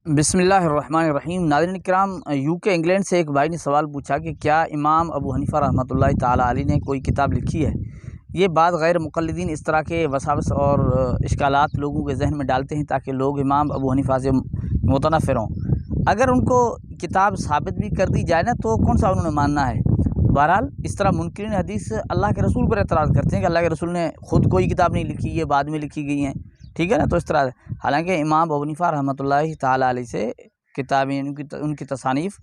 बिस्मिल्लाहिर्रहमानिर्रहीम। नाज़रीन किराम, यूके इंग्लैंड से एक भाई ने सवाल पूछा कि क्या इमाम अबू हनीफ़ा रहमतुल्लाहि ताला अलैह ने कोई किताब लिखी है। ये बात गैर मुक़ल्लिदीन इस तरह के वसावस और इश्कालात लोगों के जहन में डालते हैं ताकि लोग इमाम अबू हनीफ़ा से मुतनफ़िर हों। अगर उनको किताब साबित भी कर दी जाए ना तो कौन सा उन्होंने मानना है। बहरहाल इस तरह मुनकिरीन हदीस अल्लाह के रसूल पर एतराज़ करते हैं कि अल्लाह के रसूल ने ख़ुद कोई किताब नहीं लिखी, ये बाद में लिखी गई हैं, ठीक है ना। तो इस तरह हालांकि इमाम अबू हनीफ़ा रहमतुल्लाहि ताला अलैह से किताबें उनकी तसानीफ़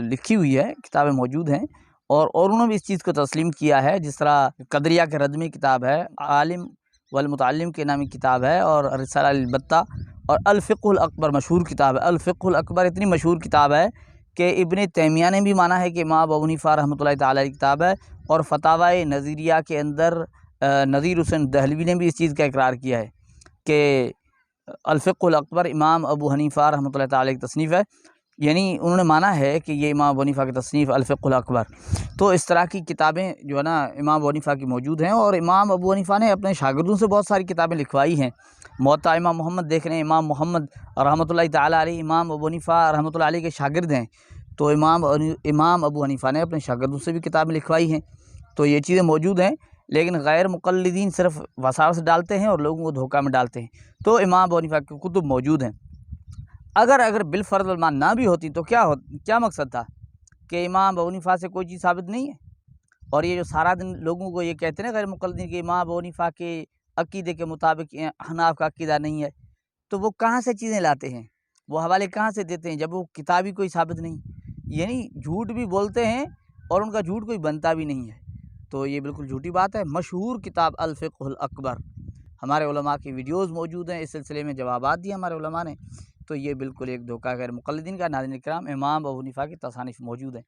लिखी हुई है, किताबें मौजूद हैं और उन्होंने भी इस चीज़ को तस्लीम किया है। जिस तरह कदरिया के रद में किताब है, आलिम वल मुतअल्लिम के नामी किताब है, और रिसाला अल बत्ता और अल फ़िक़्हुल अकबर मशहूर किताब है। अल फ़िक़्हुल अकबर इतनी मशहूर किताब है कि इब्न तैमिया ने भी माना है कि इमाम अबू हनीफ़ा रहमतुल्लाहि ताला की किताब है, और फ़तावाए नज़रिया के अंदर नज़ीर हुसैन दहलवी ने भी इस चीज़ का इकरार किया है कि अल फ़िक़्हुल अकबर इमाम अबू हनीफ़ा रहमतुल्लाहि ताला की तसनीफ़ है। यानी उन्होंने माना है कि ये इमाम अबू हनीफ़ा की तसनीफ़ अल फ़िक़्हुल अकबर। तो इस तरह की किताबें जो है ना इमाम अबू हनीफ़ा की मौजूद हैं, और इमाम अबू हनीफ़ा ने अपने शागिर्दों से बहुत सारी किताबें लिखवाई हैं। मुअत्ता इमाम मोहम्मद देख रहे हैं, इमाम मोहम्मद रहमतुल्लाहि ताला अलैह इमाम अबू हनीफ़ा रहमतुल्लाहि अलैह के शागिर्द हैं। तो इमाम अबू हनीफ़ा ने अपने शागिर्दों से भी किताबें लिखवाई हैं। तो ये चीज़ें मौजूद हैं, लेकिन गैर मुक़ल्लिदीन सिर्फ वसावस डालते हैं और लोगों को धोखा में डालते हैं। तो इमाम अबू हनीफ़ा की कुतुब मौजूद हैं। अगर बिलफ़र्ज़ वल मान ना भी होती तो क्या मकसद था कि इमाम अबू हनीफ़ा से कोई चीज़ साबित नहीं है। और ये जो सारा दिन लोगों को ये कहते हैं ना गैर मुक़ल्लिदीन कि इमाम अबू हनीफ़ा के अक़ीदे के मुताबिक हनाफ का अक़ीदा नहीं है, तो वो कहाँ से चीज़ें लाते हैं, वो हवाले कहाँ से देते हैं जब वो किताब ही कोई साबित नहीं। यानी झूठ भी बोलते हैं और उनका झूठ कोई बनता भी नहीं है। तो ये बिल्कुल झूठी बात है। मशहूर किताब अल फ़िक़्हुल अकबर, हमारे उलमा की वीडियोज़ मौजूद हैं, इस सिलसिले में जवाबात दिए हमारे उलमा ने। तो ये बिल्कुल एक धोखा गैर मुक़ल्लिदीन का। नाज़रीन किराम, इमाम अबू हनीफ़ा की तसानीफ़ मौजूद है।